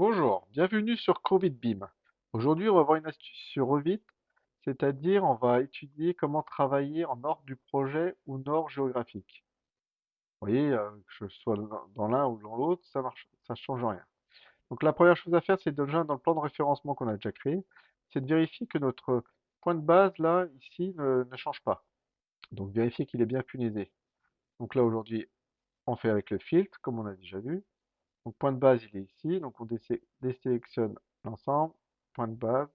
Bonjour, bienvenue sur CovidBeam. Aujourd'hui, on va voir une astuce sur Revit, c'est-à-dire on va étudier comment travailler en ordre du projet ou ordre géographique. Vous voyez, que je sois dans l'un ou dans l'autre, ça marche, ça change rien. Donc la première chose à faire, c'est déjà dans le plan de référencement qu'on a déjà créé, c'est de vérifier que notre point de base là, ici, ne change pas. Donc vérifier qu'il est bien punaisé. Donc là aujourd'hui, on fait avec le filtre, comme on a déjà vu. Donc point de base, il est ici. Donc on désélectionne l'ensemble, point de base,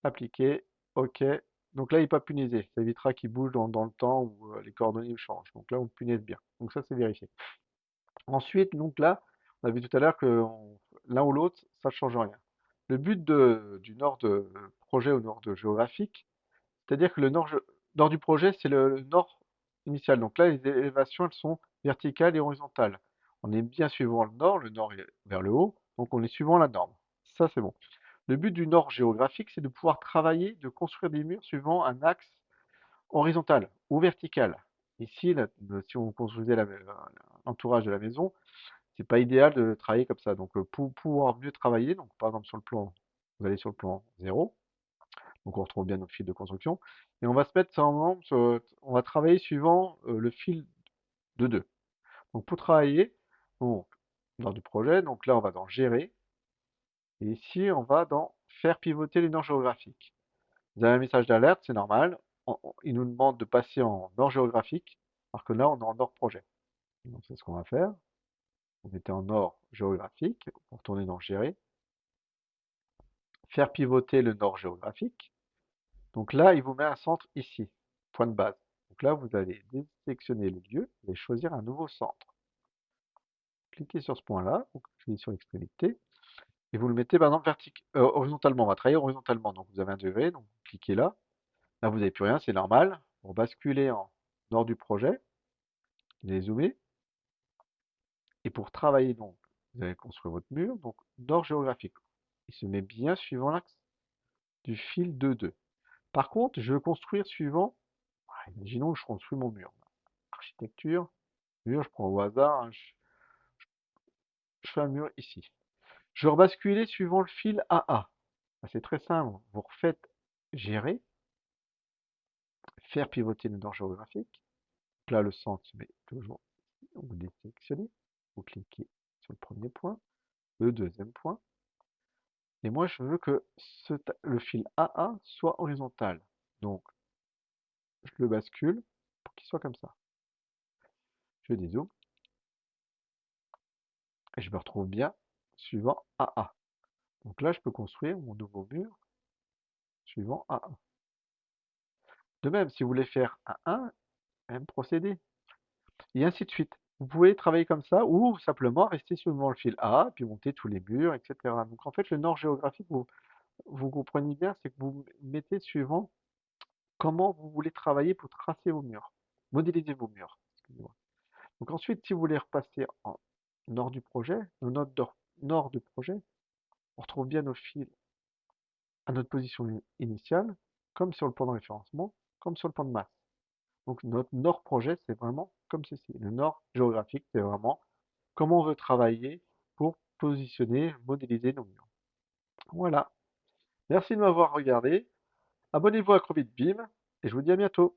appliquer, OK. Donc là, il n'est pas punaisé. Ça évitera qu'il bouge dans le temps où les coordonnées changent. Donc là, on punaise bien. Donc ça, c'est vérifié. Ensuite, donc là, on a vu tout à l'heure que l'un ou l'autre, ça ne change rien. Le but du nord de projet au nord de géographique, c'est-à-dire que nord du projet, c'est le nord initial. Donc là, les élévations, elles sont verticales et horizontales. On est bien suivant le nord est vers le haut, donc on est suivant la norme. Ça, c'est bon. Le but du nord géographique, c'est de pouvoir travailler, de construire des murs suivant un axe horizontal ou vertical. Ici, si on construisait l'entourage de la maison, c'est pas idéal de travailler comme ça. Donc, pour pouvoir mieux travailler, donc par exemple sur le plan, vous allez sur le plan 0, donc on retrouve bien nos fils de construction, et on va se mettre on va travailler suivant le fil de 2. Donc pour travailler, donc, dans du projet, donc là on va dans gérer, et ici on va dans faire pivoter les normes géographiques. Vous avez un message d'alerte, c'est normal. Il nous demande de passer en ordre géographique, alors que là, on est en ordre projet. Donc, c'est ce qu'on va faire. On était en ordre géographique, on retourner dans Gérer, faire pivoter le nord géographique. Donc là, il vous met un centre ici, point de base. Donc là, vous allez désélectionner le lieu, vous allez choisir un nouveau centre. Cliquez sur ce point-là, donc cliquez sur l'extrémité, et vous le mettez par exemple horizontalement. On va travailler horizontalement. Donc vous avez un degré, donc vous cliquez là. Là, vous n'avez plus rien, c'est normal. Pour basculer en nord du projet, vous allez zoomer. Et pour travailler donc, vous allez construire votre mur, donc nord géographique. Il se met bien suivant l'axe du fil de 2. Par contre, je veux construire suivant, imaginons que je construis mon mur. Architecture, mur, je prends au hasard, hein, je fais un mur ici. Je veux rebasculer suivant le fil AA. Ah, c'est très simple, vous refaites gérer, faire pivoter le nord géographique. Donc là, le centre se met toujours ici, donc vous désélectionnez, vous cliquez sur le premier point, le deuxième point. Et moi, je veux que le fil AA soit horizontal. Donc, je le bascule pour qu'il soit comme ça. Je dézoome et je me retrouve bien suivant AA. Donc là, je peux construire mon nouveau mur suivant AA. De même, si vous voulez faire un 1, même procédé. Et ainsi de suite. Vous pouvez travailler comme ça ou simplement rester suivant le fil AA, puis monter tous les murs, etc. Donc en fait, le nord géographique, vous comprenez bien, c'est que vous mettez suivant comment vous voulez travailler pour tracer vos murs, modéliser vos murs. Excusez-moi. Donc ensuite, si vous voulez repasser en nord du projet, nos notes nord du projet, on retrouve bien nos fils à notre position initiale, comme sur le plan de référencement, comme sur le plan de masse. Donc notre nord projet, c'est vraiment comme ceci. Le nord géographique, c'est vraiment comment on veut travailler pour positionner, modéliser nos murs. Voilà. Merci de m'avoir regardé. Abonnez-vous à CrossFit Beam et je vous dis à bientôt.